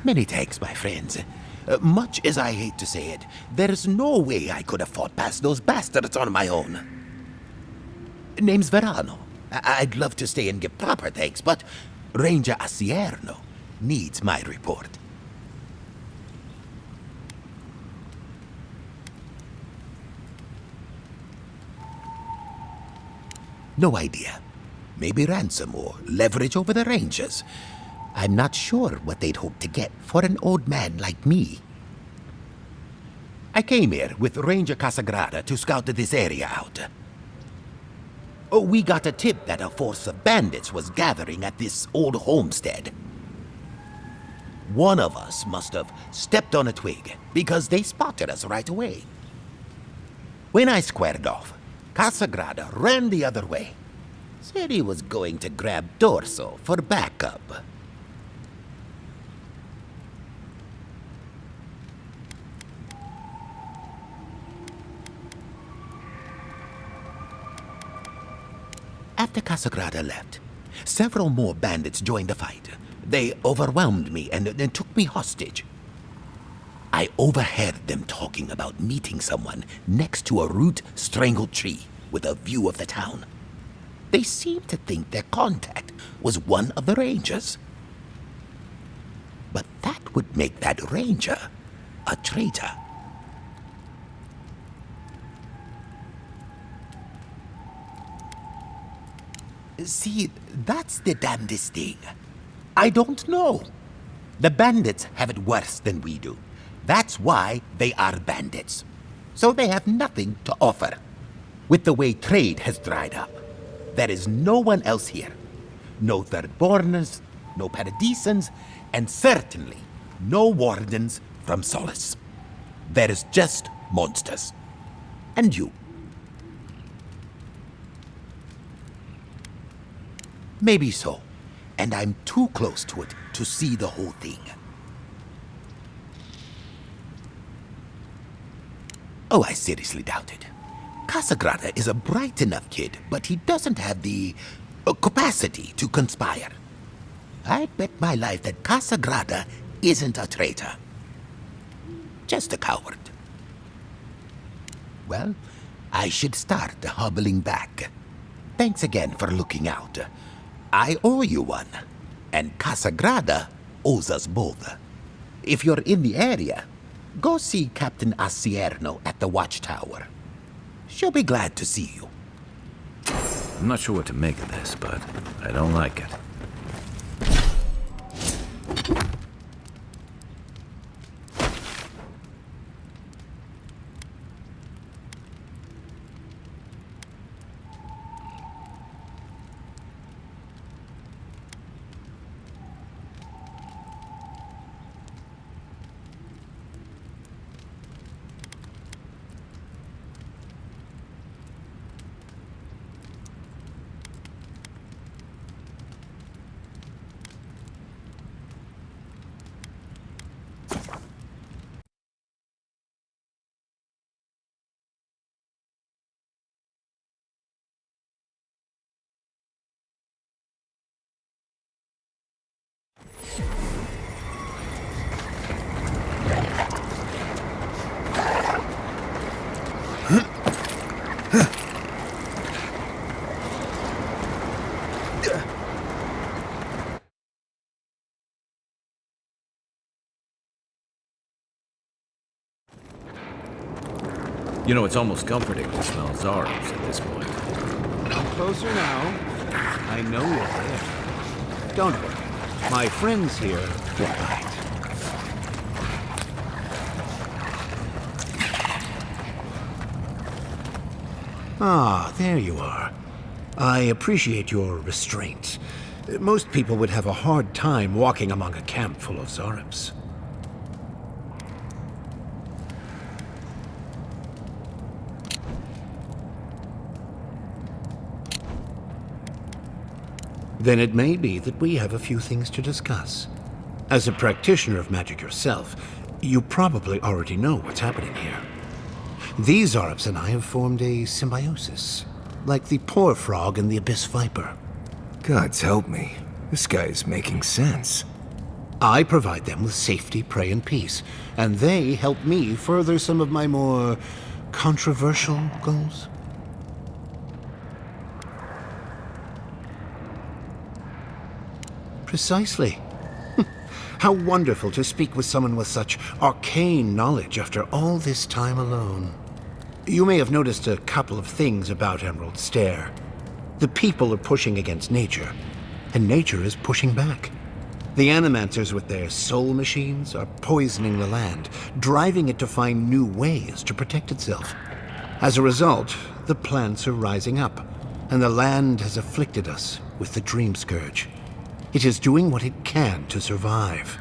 Many thanks, my friends. Much as I hate to say it, there's no way I could have fought past those bastards on my own. Name's Verano. I'd love to stay and give proper thanks, but Ranger Asierno needs my report. No idea. Maybe ransom or leverage over the Rangers. I'm not sure what they'd hope to get for an old man like me. I came here with Ranger Casagrada to scout this area out. We got a tip that a force of bandits was gathering at this old homestead. One of us must have stepped on a twig because they spotted us right away. When I squared off, Casagrada ran the other way. Said he was going to grab Dorso for backup. After Casagrada left, several more bandits joined the fight. They overwhelmed me and took me hostage. I overheard them talking about meeting someone next to a root-strangled tree with a view of the town. They seemed to think their contact was one of the Rangers. But that would make that Ranger a traitor. See, that's the damnedest thing. I don't know. The bandits have it worse than we do. That's why they are bandits. So they have nothing to offer. With the way trade has dried up, there is no one else here. No Third-borners, no Paradisans, and certainly no wardens from Solace. There is just monsters. And you. Maybe so, and I'm too close to it to see the whole thing. Oh, I seriously doubt it. Casagrada is a bright enough kid, but he doesn't have the capacity to conspire. I'd bet my life that Casagrada isn't a traitor. Just a coward. Well, I should start hobbling back. Thanks again for looking out. I owe you one, and Casagrada owes us both. If you're in the area, go see Captain Asierno at the watchtower. She'll be glad to see you. I'm not sure what to make of this, but I don't like it. You know, it's almost comforting to smell Zards at this point. Come closer now. I know you're there. Don't worry. My friends here will bite. Ah, there you are. I appreciate your restraint. Most people would have a hard time walking among a camp full of Zarps. Then it may be that we have a few things to discuss. As a practitioner of magic yourself, you probably already know what's happening here. These Zarps and I have formed a symbiosis, like the poor frog and the abyss viper. Gods help me. This guy is making sense. I provide them with safety, prey, and peace, and they help me further some of my more controversial goals. Precisely. How wonderful to speak with someone with such arcane knowledge after all this time alone. You may have noticed a couple of things about Emerald Stair. The people are pushing against nature, and nature is pushing back. The Animancers with their soul machines are poisoning the land, driving it to find new ways to protect itself. As a result, the plants are rising up, and the land has afflicted us with the Dream Scourge. It is doing what it can to survive.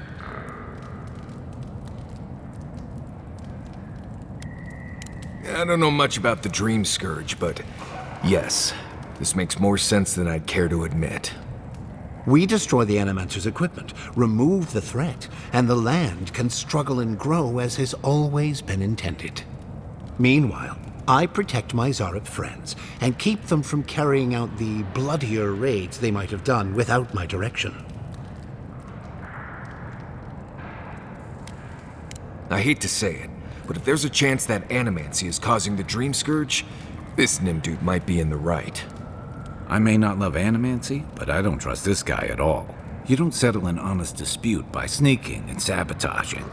I don't know much about the Dream Scourge, but yes, this makes more sense than I'd care to admit. We destroy the Animancer's equipment, remove the threat, and the land can struggle and grow as has always been intended. Meanwhile, I protect my Zarep friends and keep them from carrying out the bloodier raids they might have done without my direction. I hate to say it, but if there's a chance that animancy is causing the Dream Scourge, this Nimdude might be in the right. I may not love animancy, but I don't trust this guy at all. You don't settle an honest dispute by sneaking and sabotaging.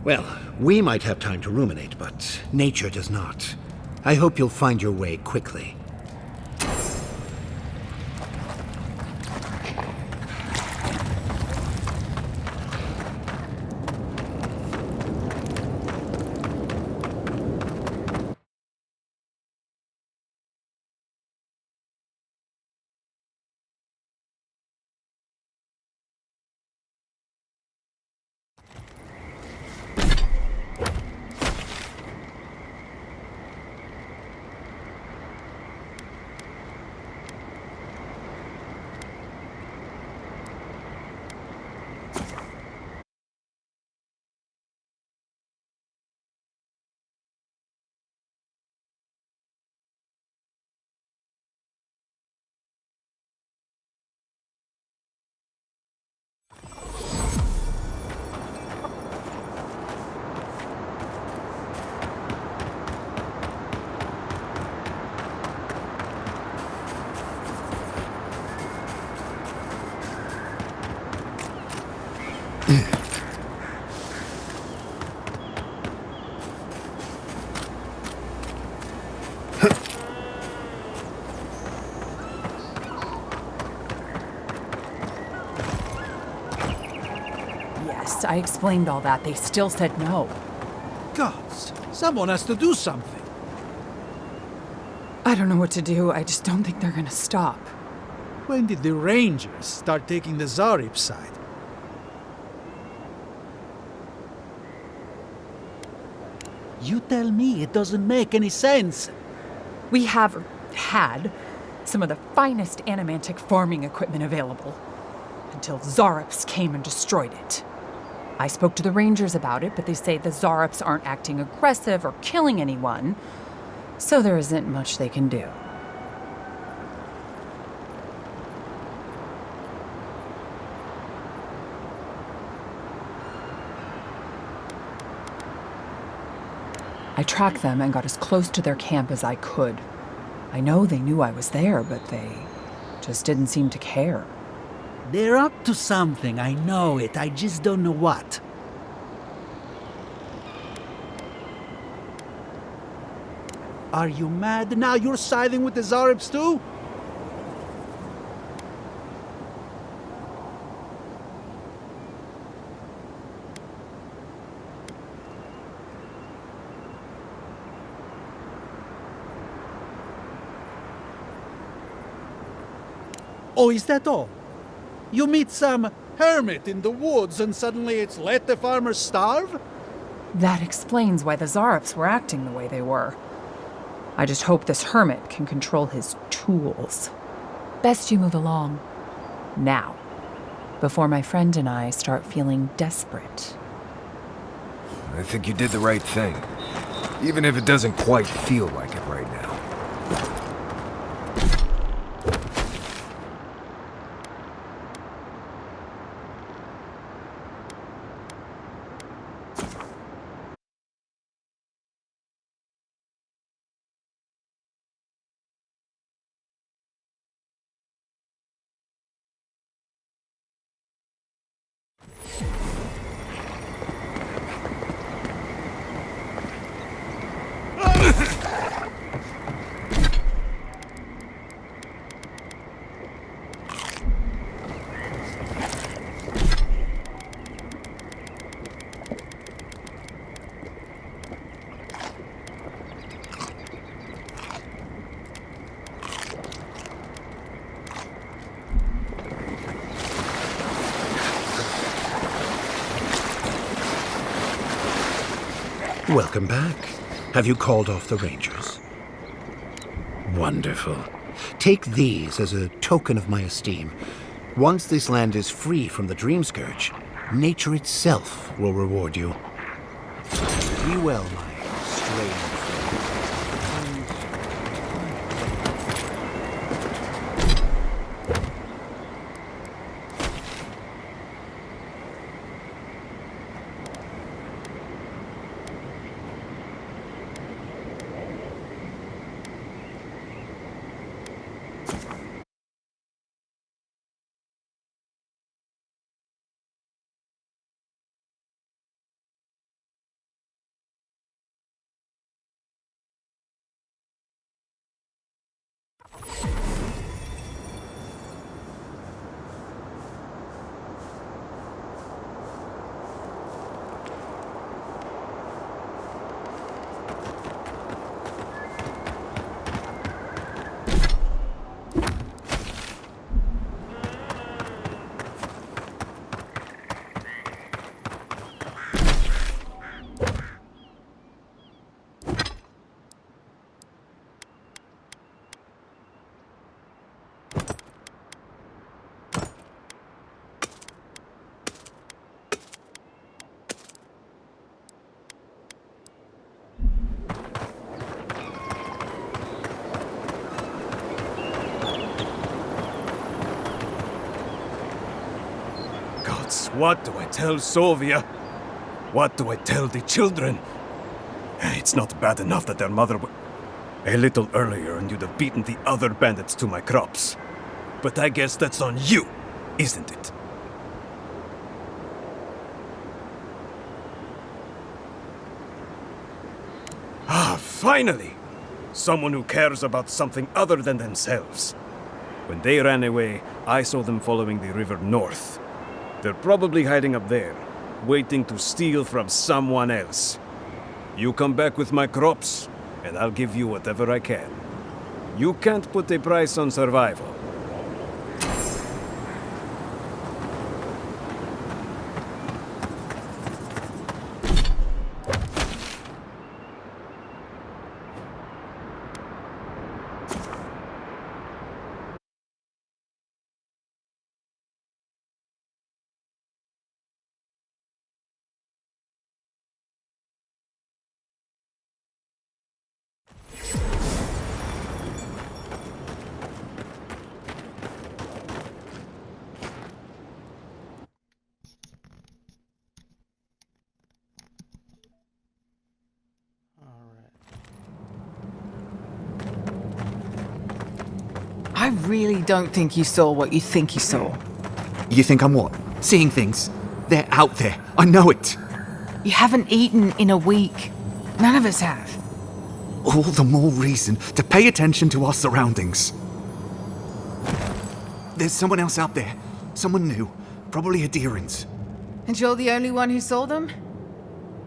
Well, we might have time to ruminate, but nature does not. I hope you'll find your way quickly. Yes, I explained all that. They still said no. Gods, someone has to do something. I don't know what to do. I just don't think they're gonna stop. When did the Rangers start taking the Zarep side? You tell me, it doesn't make any sense. We have had some of the finest animantic farming equipment available until Zareps came and destroyed it. I spoke to the Rangers about it, but they say the Zareps aren't acting aggressive or killing anyone, so there isn't much they can do. I tracked them and got as close to their camp as I could. I know they knew I was there, but they just didn't seem to care. They're up to something, I know it. I just don't know what. Are you mad now? You're siding with the Zareps too? Oh, is that all? You meet some hermit in the woods and suddenly it's let the farmers starve? That explains why the Zareps were acting the way they were. I just hope this hermit can control his tools. Best you move along. Now. Before my friend and I start feeling desperate. I think you did the right thing. Even if it doesn't quite feel like it right now. Welcome back. Have you called off the Rangers? Wonderful. Take these as a token of my esteem. Once this land is free from the Dream Scourge, nature itself will reward you. Be well, my strange friend. What do I tell Sylvia? What do I tell the children? It's not bad enough that their mother a little earlier and you'd have beaten the other bandits to my crops. But I guess that's on you, isn't it? Ah, finally! Someone who cares about something other than themselves. When they ran away, I saw them following the river north. They're probably hiding up there, waiting to steal from someone else. You come back with my crops, and I'll give you whatever I can. You can't put a price on survival. I really don't think you saw what you think you saw. You think I'm what? Seeing things? They're out there. I know it. You haven't eaten in a week. None of us have. All the more reason to pay attention to our surroundings. There's someone else out there. Someone new. Probably Adherans. And you're the only one who saw them?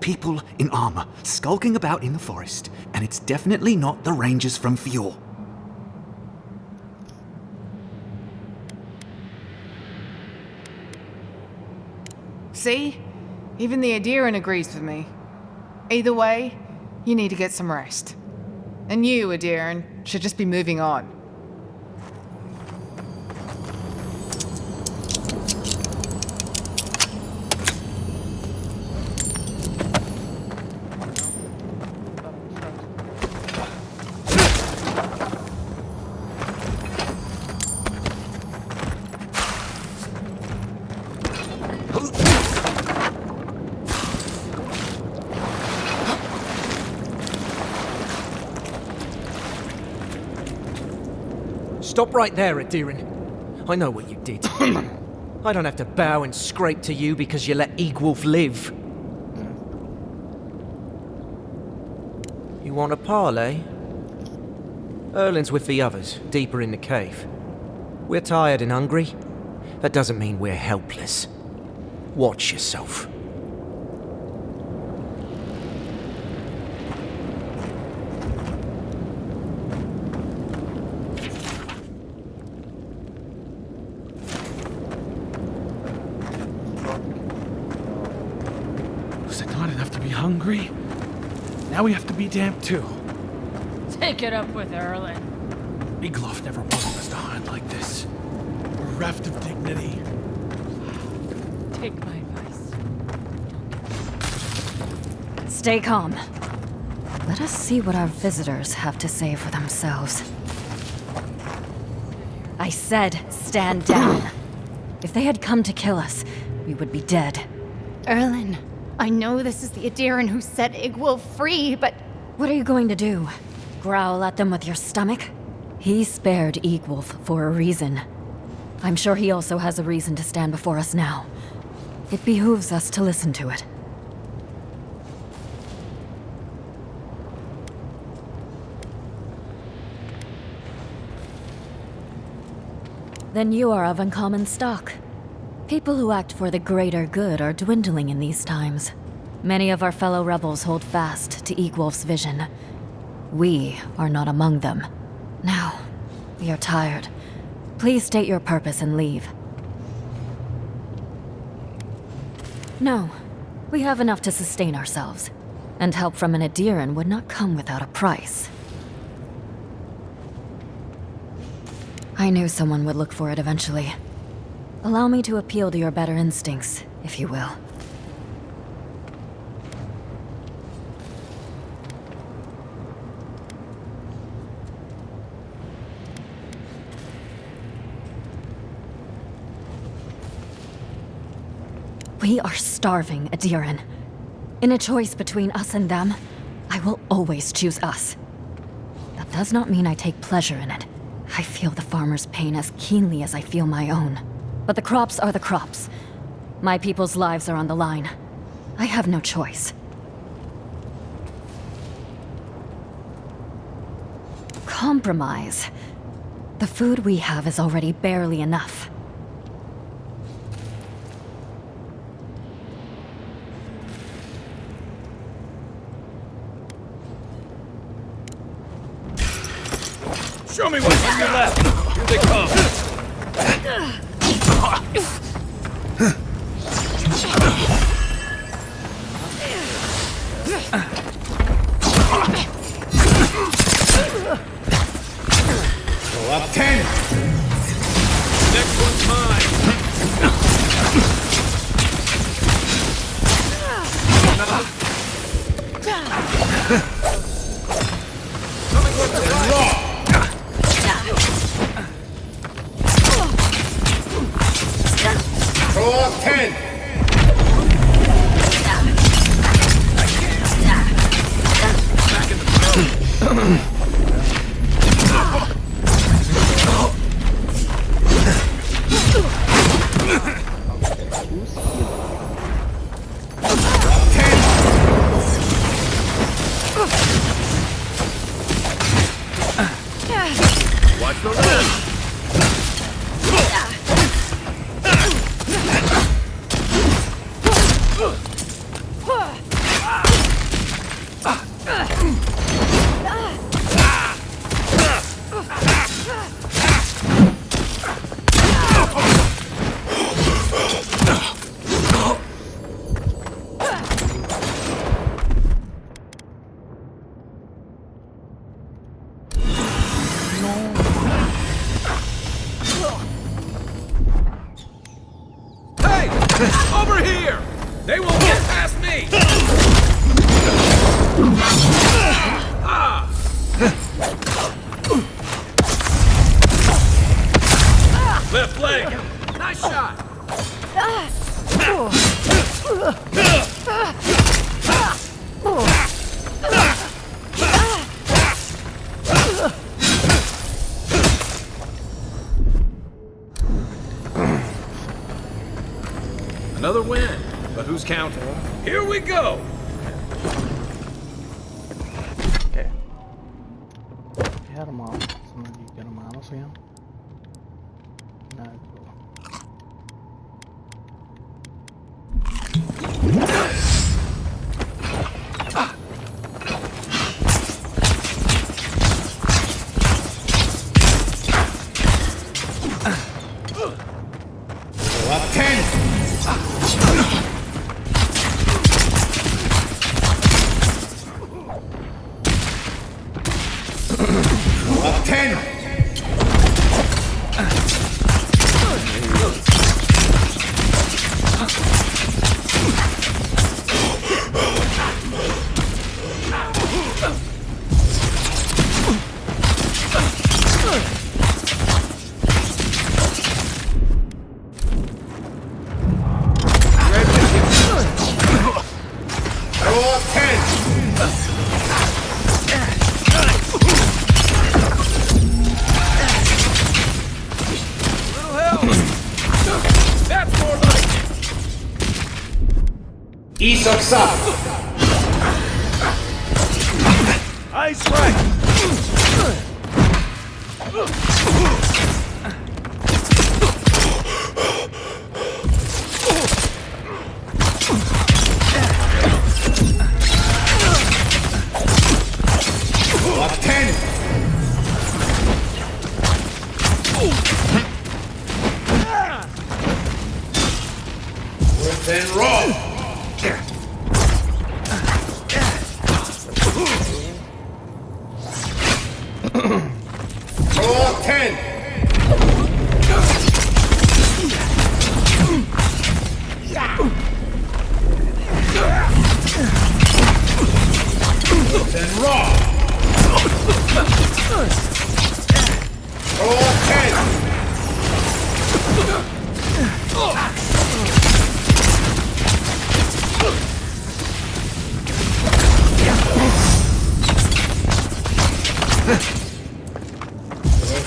People in armor, skulking about in the forest. And it's definitely not the Rangers from Fjord. See? Even the Adheran agrees with me. Either way, you need to get some rest. And you, Adheran, should just be moving on. Stop right there, Adirin. I know what you did. I don't have to bow and scrape to you because you let Egwolf live. You want a parley? Erlin's with the others, deeper in the cave. We're tired and hungry. That doesn't mean we're helpless. Watch yourself. Was it not enough to be hungry? Now we have to be damp too. Take it up with Erlin. Iglof never wanted us to hunt like this. We're reft of dignity. Take my advice. Stay calm. Let us see what our visitors have to say for themselves. I said, stand down. If they had come to kill us, we would be dead. Erlin, I know this is the Adiran who set Igwolf free, but... What are you going to do? Growl at them with your stomach? He spared Egwolf for a reason. I'm sure he also has a reason to stand before us now. It behooves us to listen to it. Then you are of uncommon stock. People who act for the greater good are dwindling in these times. Many of our fellow rebels hold fast to Egwolf's vision. We are not among them. Now, we are tired. Please state your purpose and leave. No, we have enough to sustain ourselves. And help from an Adiran would not come without a price. I knew someone would look for it eventually. Allow me to appeal to your better instincts, if you will. We are starving, Adiran. In a choice between us and them, I will always choose us. That does not mean I take pleasure in it. I feel the farmer's pain as keenly as I feel my own. But the crops are the crops. My people's lives are on the line. I have no choice. Compromise. The food we have is already barely enough. Show me what's on your left. Here they come. Go up 10. Next one's mine. Coming with the right. Go up 10. Back in the Watch the left. Over here! They won't get past me! Left leg! Nice shot! Another win. But who's counting? Here we go! Okay. Ya hermano, se me dice hermano, ¿sí? Nada, Up 10! Up 10! Isoksa! Ice right! Up 10! Then roll! Roll 10! Then roll! Roll 10!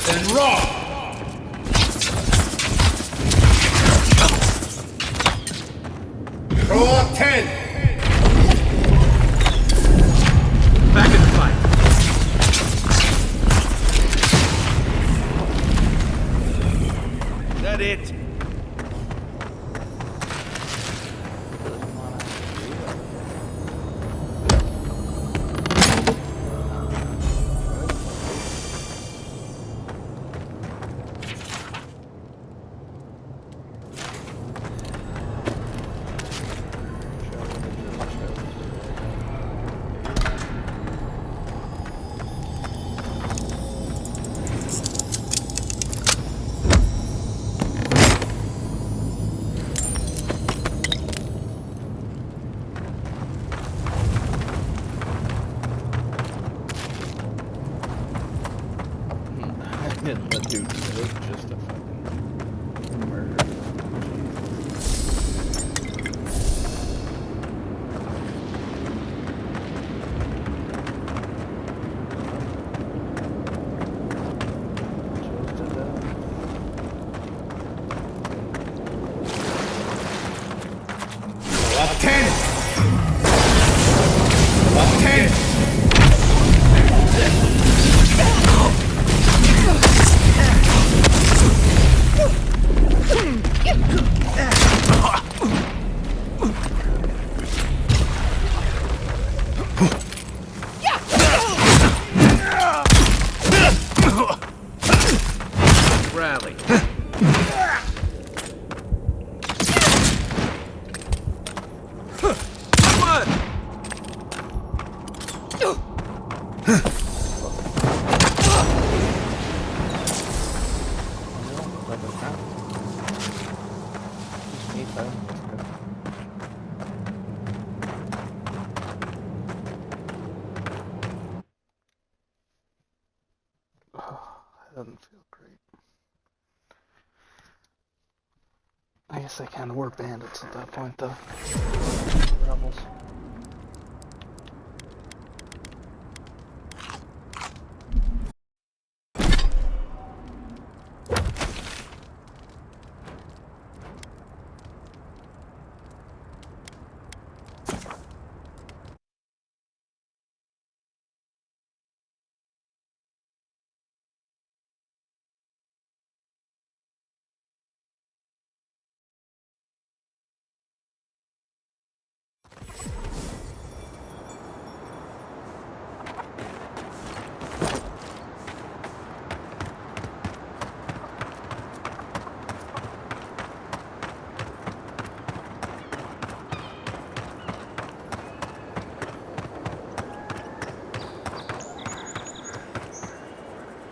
Then roll! Roll 10! Back in the fight! Is that it? That dude was just a fucking murder. Up 10! Up 10! Rally. Come on! That doesn't feel great. I guess they kind of were bandits at that point, though. Rebels.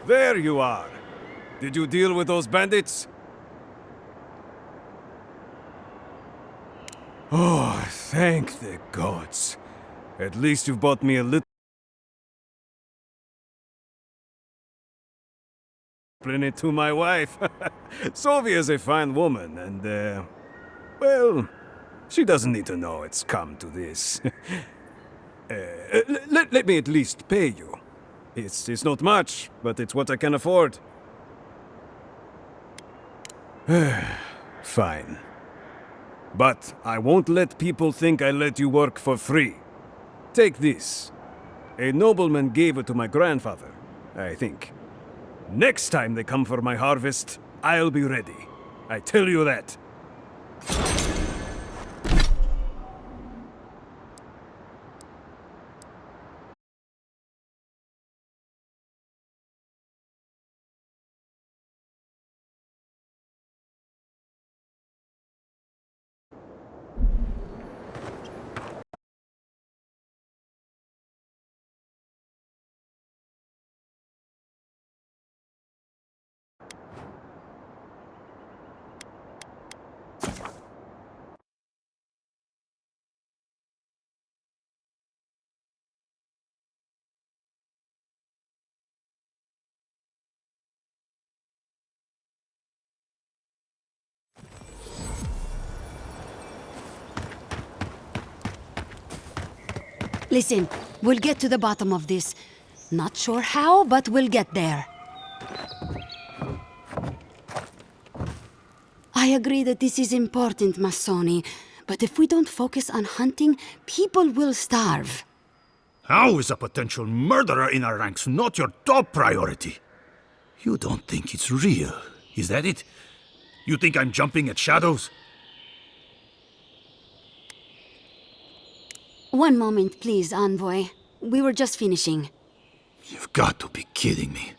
There you are. Did you deal with those bandits? Oh, thank the gods. At least you've bought me a little it to my wife. Sylvia's a fine woman, and, well, she doesn't need to know it's come to this. Let me at least pay you. It's not much, but it's what I can afford. Fine. But I won't let people think I let you work for free. Take this. A nobleman gave it to my grandfather, I think. Next time they come for my harvest, I'll be ready. I tell you that. Listen, we'll get to the bottom of this. Not sure how, but we'll get there. I agree that this is important, Masoni, but if we don't focus on hunting, people will starve. How is a potential murderer in our ranks not your top priority? You don't think it's real, is that it? You think I'm jumping at shadows? One moment, please, Envoy. We were just finishing. You've got to be kidding me.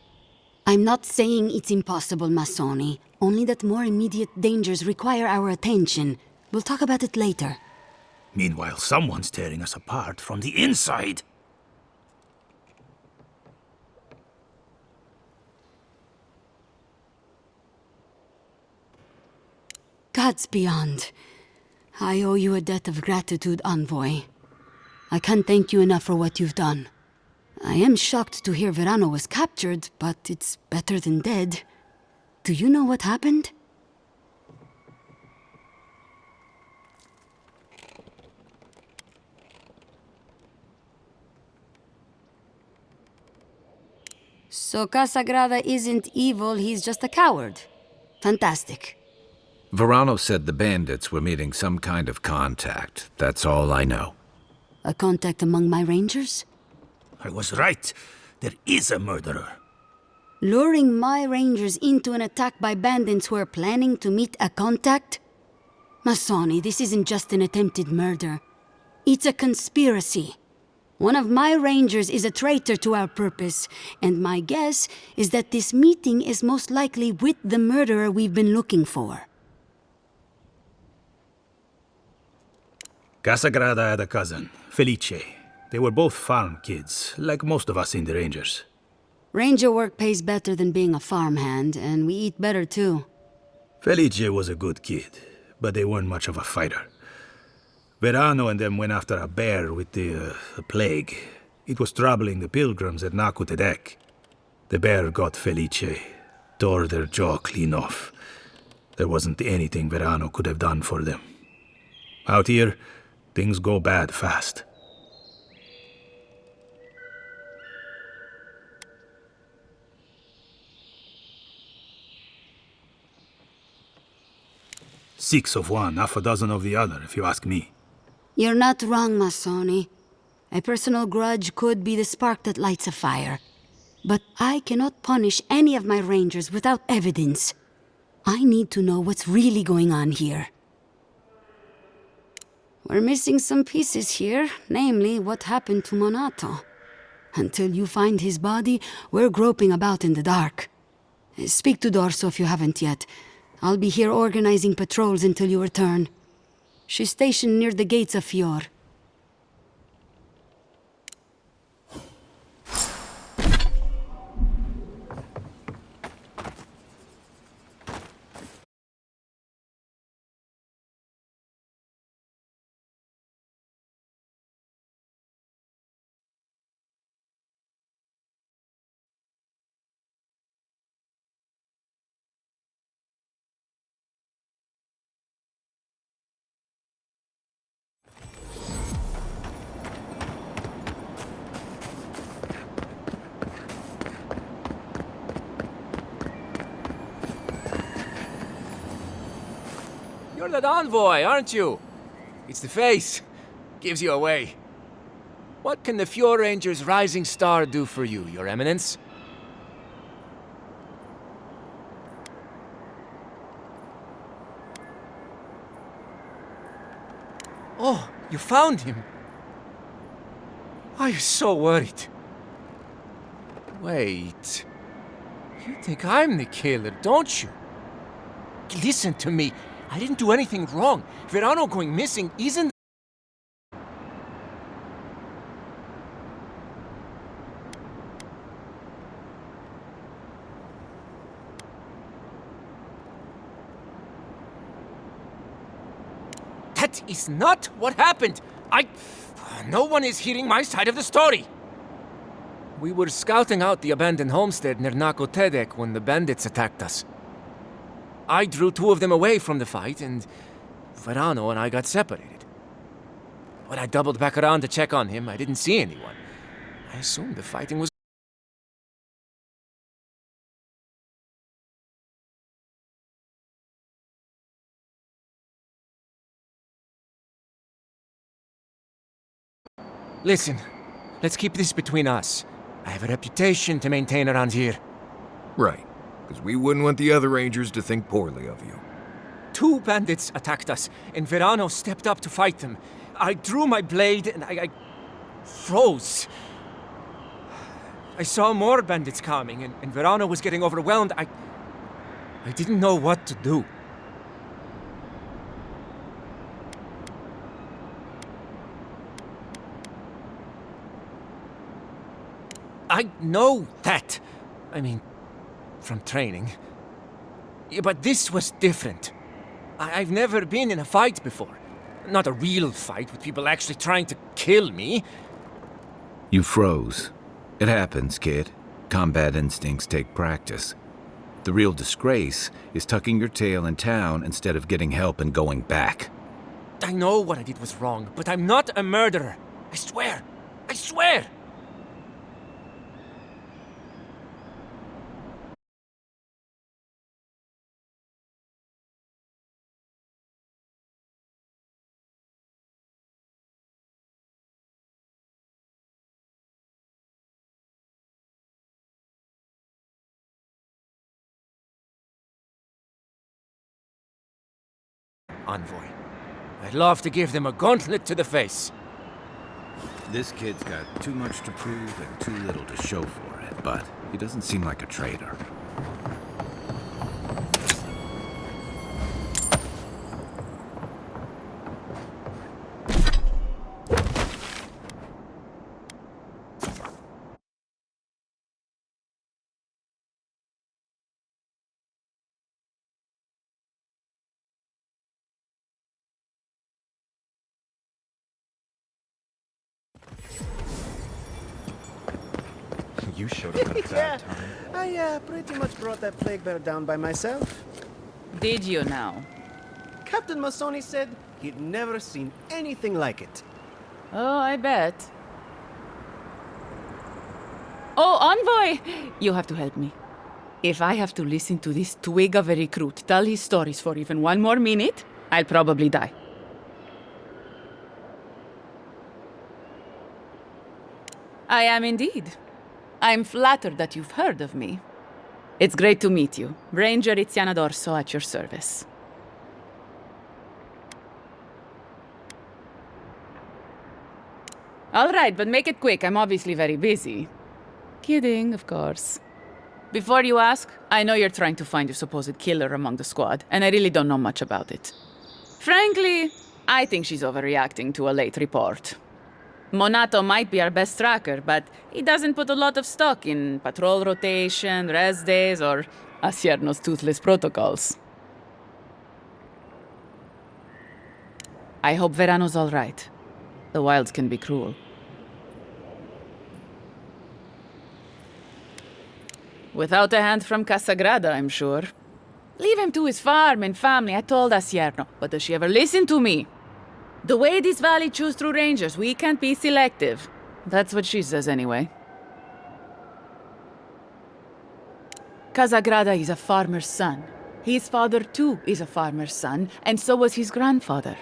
I'm not saying it's impossible, Masoni. Only that more immediate dangers require our attention. We'll talk about it later. Meanwhile, someone's tearing us apart from the inside. Gods beyond. I owe you a debt of gratitude, Envoy. I can't thank you enough for what you've done. I am shocked to hear Verano was captured, but it's better than dead. Do you know what happened? So Casagrada isn't evil, he's just a coward. Fantastic. Verano said the bandits were meeting some kind of contact. That's all I know. A contact among my rangers? I was right. There is a murderer. Luring my rangers into an attack by bandits who are planning to meet a contact? Masoni, this isn't just an attempted murder. It's a conspiracy. One of my rangers is a traitor to our purpose, and my guess is that this meeting is most likely with the murderer we've been looking for. Casagrada had a cousin, Felice. They were both farm kids, like most of us in the Rangers. Ranger work pays better than being a farmhand, and we eat better too. Felice was a good kid, but they weren't much of a fighter. Verano and them went after a bear with the plague. It was troubling the pilgrims at Nakutedek. The bear got Felice, tore their jaw clean off. There wasn't anything Verano could have done for them. Out here, things go bad fast. Six of one, half a dozen of the other, if you ask me. You're not wrong, Masoni. A personal grudge could be the spark that lights a fire. But I cannot punish any of my rangers without evidence. I need to know what's really going on here. We're missing some pieces here, namely what happened to Monato. Until you find his body, we're groping about in the dark. Speak to Dorso if you haven't yet. I'll be here organizing patrols until you return. She's stationed near the gates of Fior. You're that envoy, aren't you? It's the face. Gives you away. What can the Fjord Ranger's Rising Star do for you, Your Eminence? Oh, you found him. I was so worried. Wait. You think I'm the killer, don't you? Listen to me. I didn't do anything wrong. Verano going missing isn't... That is not what happened. No one is hearing my side of the story. We were scouting out the abandoned homestead near Nakotedek when the bandits attacked us. I drew 2 of them away from the fight, and Verano and I got separated. When I doubled back around to check on him, I didn't see anyone. I assumed the fighting was... Listen, let's keep this between us. I have a reputation to maintain around here. Right, because we wouldn't want the other Rangers to think poorly of you. 2 bandits attacked us, and Verano stepped up to fight them. I drew my blade, and I froze. I saw more bandits coming, and Verano was getting overwhelmed. I didn't know what to do. I know that. I mean, from training. Yeah, but this was different. I've never been in a fight before. Not a real fight with people actually trying to kill me. You froze. It happens, kid. Combat instincts take practice. The real disgrace is tucking your tail in town instead of getting help and going back. I know what I did was wrong, but I'm not a murderer. I swear. I swear! Envoy. I'd love to give them a gauntlet to the face. This kid's got too much to prove and too little to show for it, but he doesn't seem like a traitor. You showed up at a bad time. I pretty much brought that plague bear down by myself. Did you now? Captain Masoni said he'd never seen anything like it. Oh, I bet. Oh, Envoy! You have to help me. If I have to listen to this twig of a recruit tell his stories for even 1 more minute, I'll probably die. I am indeed. I'm flattered that you've heard of me. It's great to meet you. Ranger Iziana Dorso at your service. All right, but make it quick. I'm obviously very busy. Kidding, of course. Before you ask, I know you're trying to find your supposed killer among the squad, and I really don't know much about it. Frankly, I think she's overreacting to a late report. Monato might be our best tracker, but he doesn't put a lot of stock in patrol rotation, rest days, or Asierno's toothless protocols. I hope Verano's all right. The wilds can be cruel. Without a hand from Casagrada, I'm sure. Leave him to his farm and family, I told Asierno, but does she ever listen to me? The way this valley chews through rangers, we can't be selective. That's what she says anyway. Casagrada is a farmer's son. His father, too, is a farmer's son, and so was his grandfather.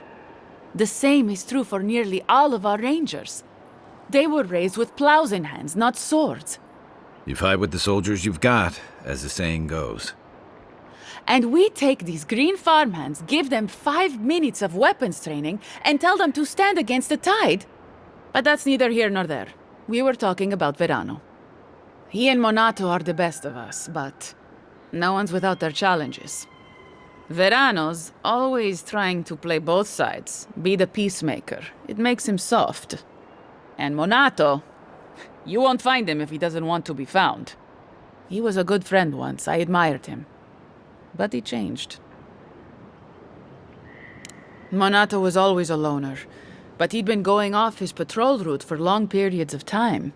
The same is true for nearly all of our rangers. They were raised with plows in hands, not swords. You fight with the soldiers you've got, as the saying goes. And we take these green farmhands, give them 5 minutes of weapons training, and tell them to stand against the tide. But that's neither here nor there. We were talking about Verano. He and Monato are the best of us, but no one's without their challenges. Verano's always trying to play both sides, be the peacemaker. It makes him soft. And Monato, you won't find him if he doesn't want to be found. He was a good friend once. I admired him. But he changed. Monato was always a loner, but he'd been going off his patrol route for long periods of time.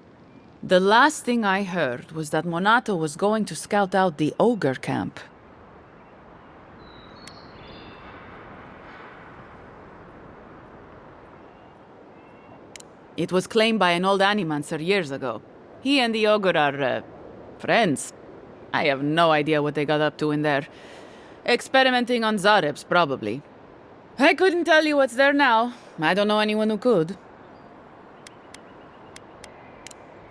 The last thing I heard was that Monato was going to scout out the ogre camp. It was claimed by an old animancer years ago. He and the ogre are, friends. I have no idea what they got up to in there. Experimenting on Zarebs, probably. I couldn't tell you what's there now. I don't know anyone who could.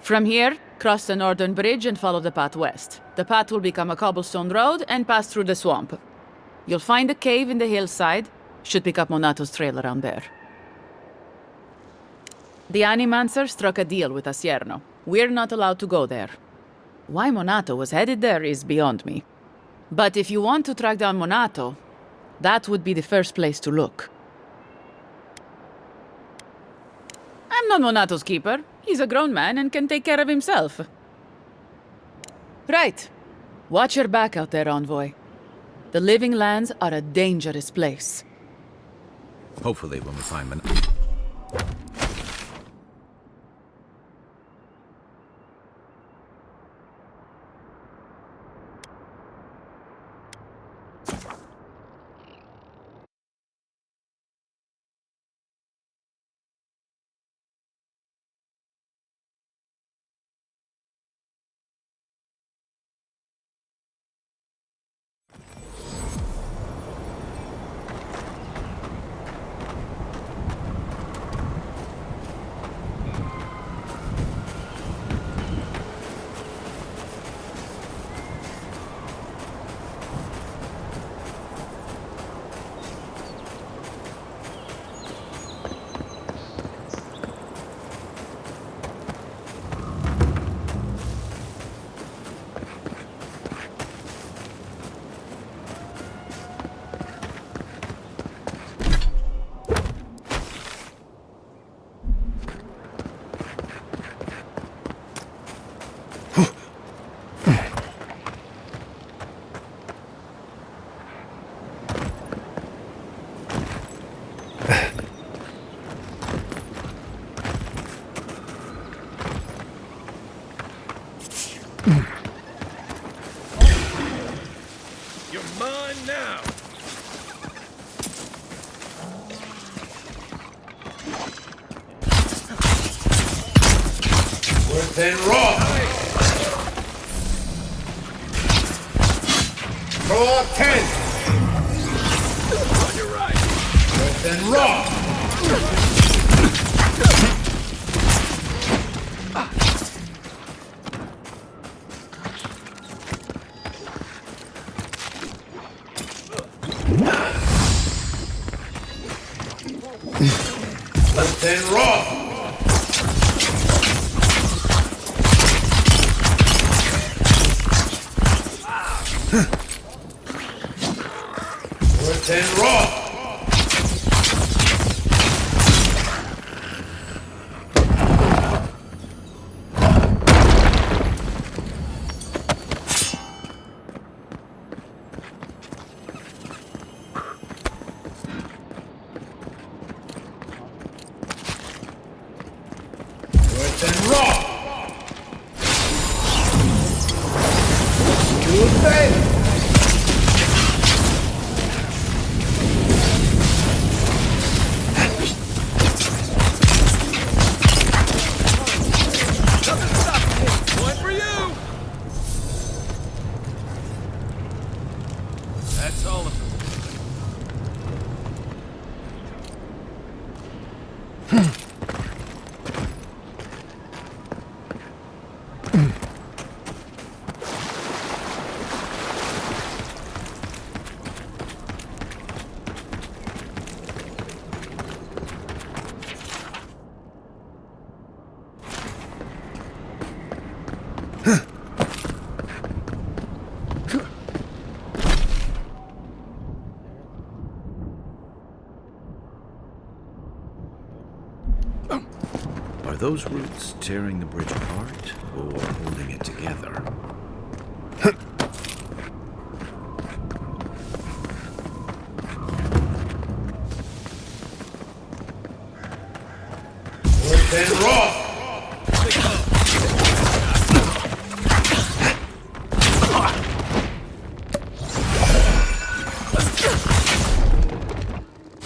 From here, cross the northern bridge and follow the path west. The path will become a cobblestone road and pass through the swamp. You'll find a cave in the hillside. Should pick up Monato's trail around there. The Animancer struck a deal with Asierno. We're not allowed to go there. Why Monato was headed there is beyond me. But if you want to track down Monato, that would be the first place to look. I'm not Monato's keeper. He's a grown man and can take care of himself. Right. Watch your back out there, envoy. The Living Lands are a dangerous place. Hopefully when we find You're mine now. Worth and raw. Raw 10. On your right. Worth and raw. Worth and raw. Worth and raw. Worth and raw. Tuesday. That's Are those roots tearing the bridge apart or holding it together? Then rough!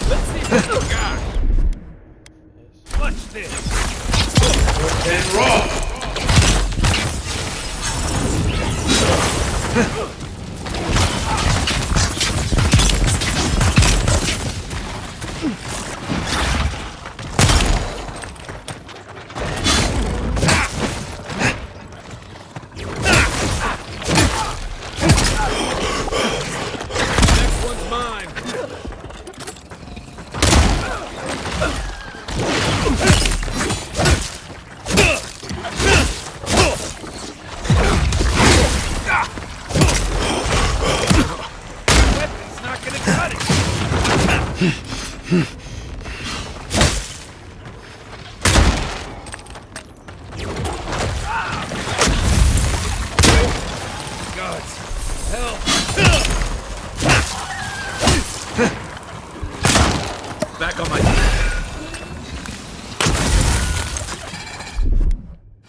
Let's see what you got. Watch this. Then rough! Next one's mine. Weapon's not gonna cut it. Gods, help! Back on my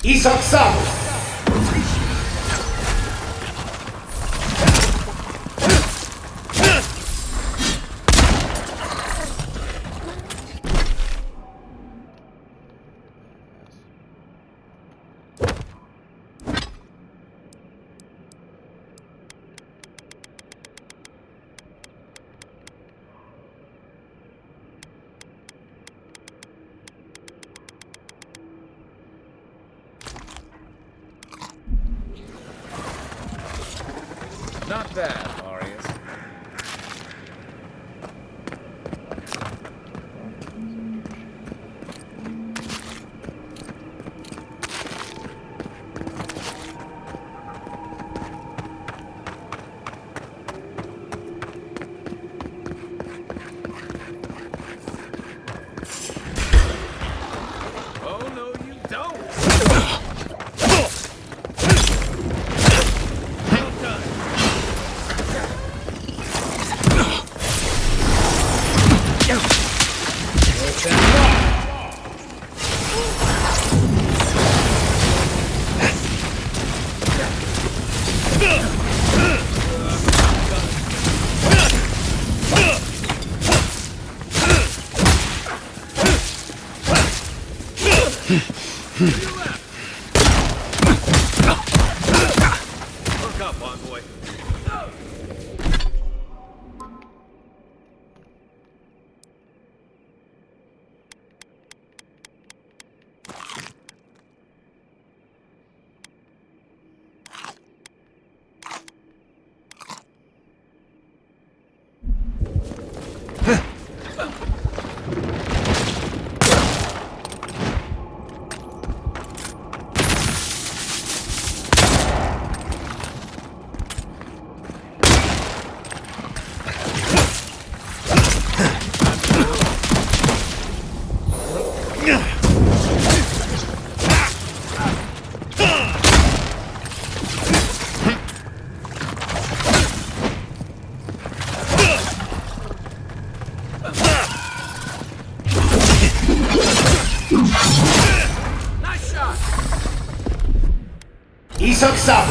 Isak Sam! Not bad, Marius. Oh, no, you don't! Well done. Look up, envoy. Nice shot! Isak Sam!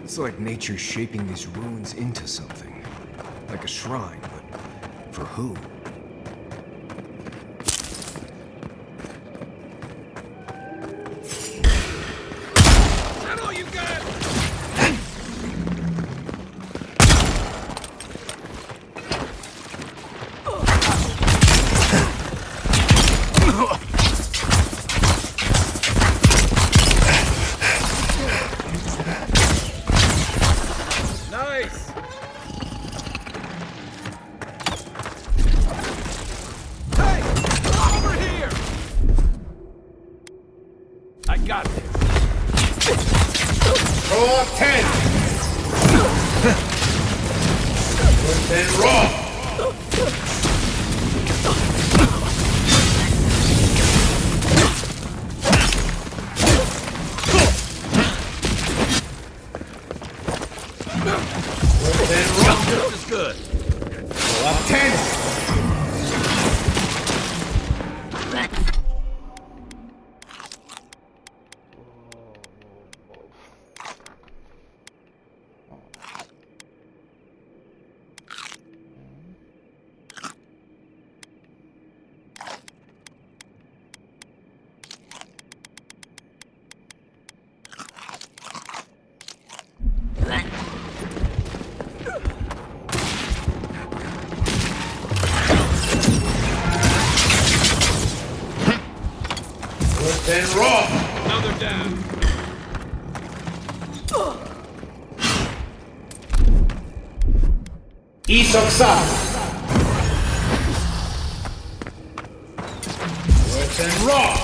It's like nature's shaping these ruins into something. Like a shrine, but for who? Is that all you got? up 10! First and raw! First and raw! Just as good. Go up 10! Then raw! Another down. Isoksa! Worse and raw!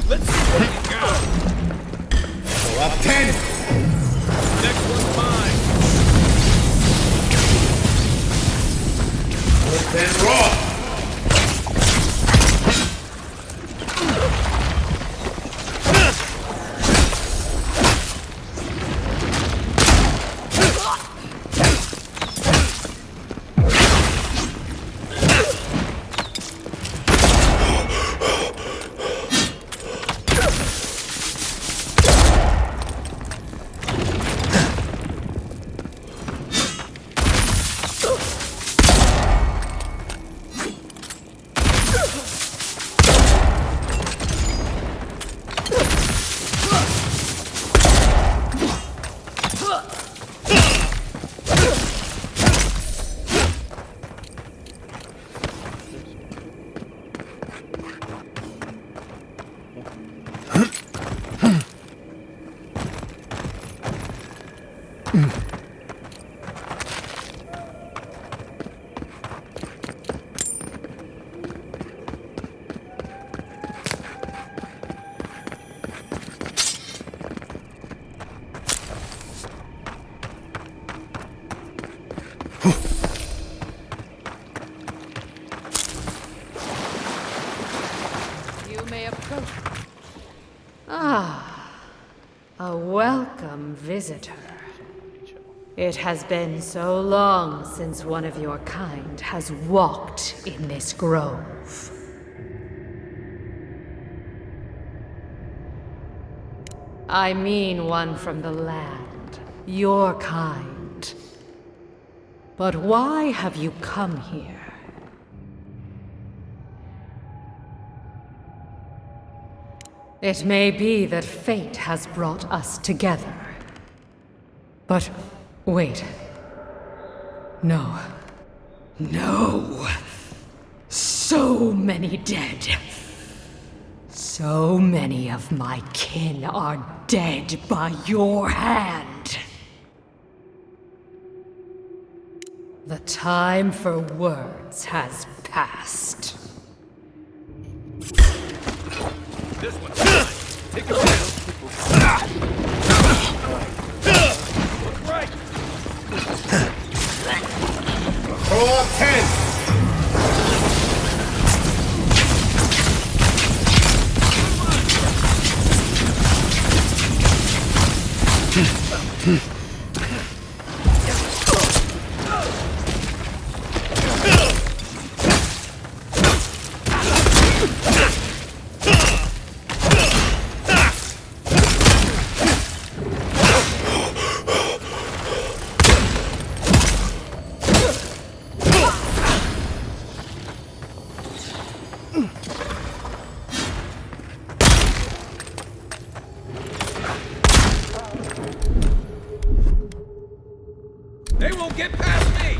Let's see what we got. Go up 10! Next one's mine. Worse and raw! You may approach. Ah, a welcome visitor. It has been so long since one of your kind has walked in this grove. I mean one from the land, your kind. But why have you come here? It may be that fate has brought us together. But wait. No. No! So many dead. So many of my kin are dead by your hand. The time for words has passed. This one's mine. Take a down. Look right. Throw up 10! They won't get past me!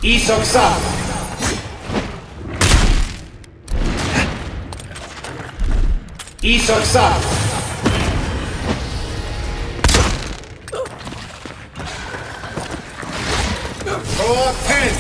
Isoksa! Isoksa! Draw 10!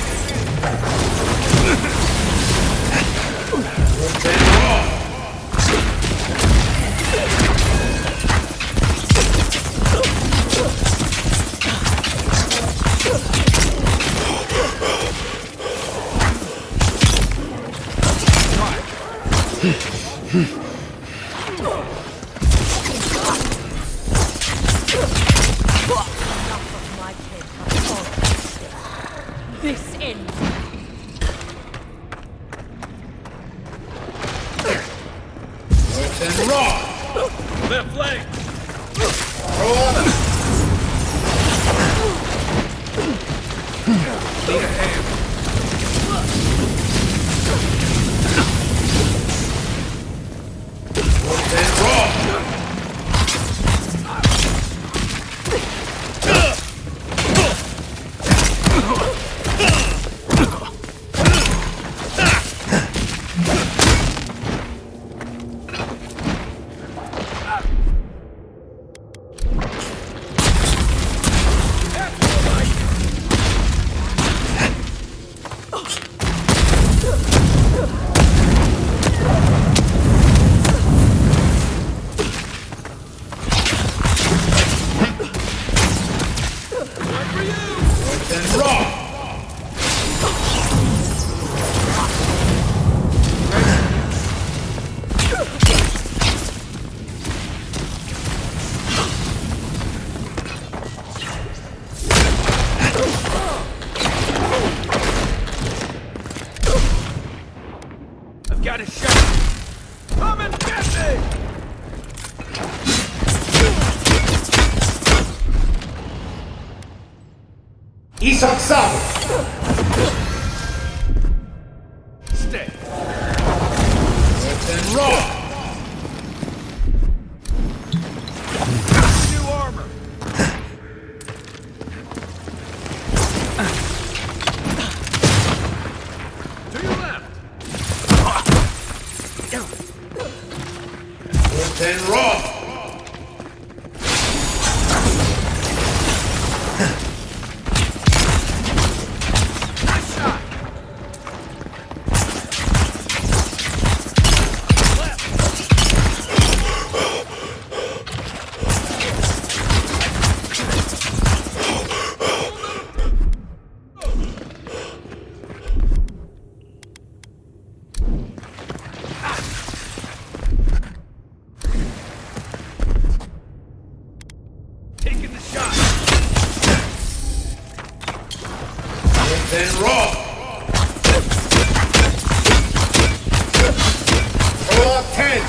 This ends. And raw! Left flank! Need a hand. And raw! And raw! I've got a shot! Come and get me! Isoksa! Stay! And raw! New armor! To your left! And raw! Nice shot! Taking the shot! And raw! Draw 10!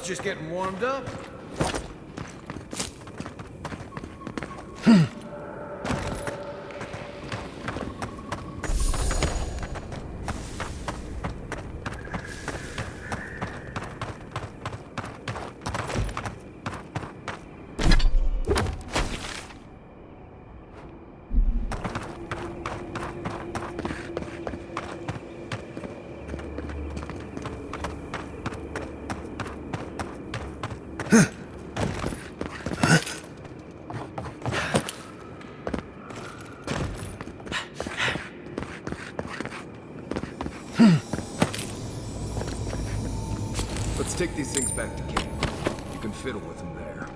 just getting warmed up. Let's take these things back to camp. You can fiddle with them there.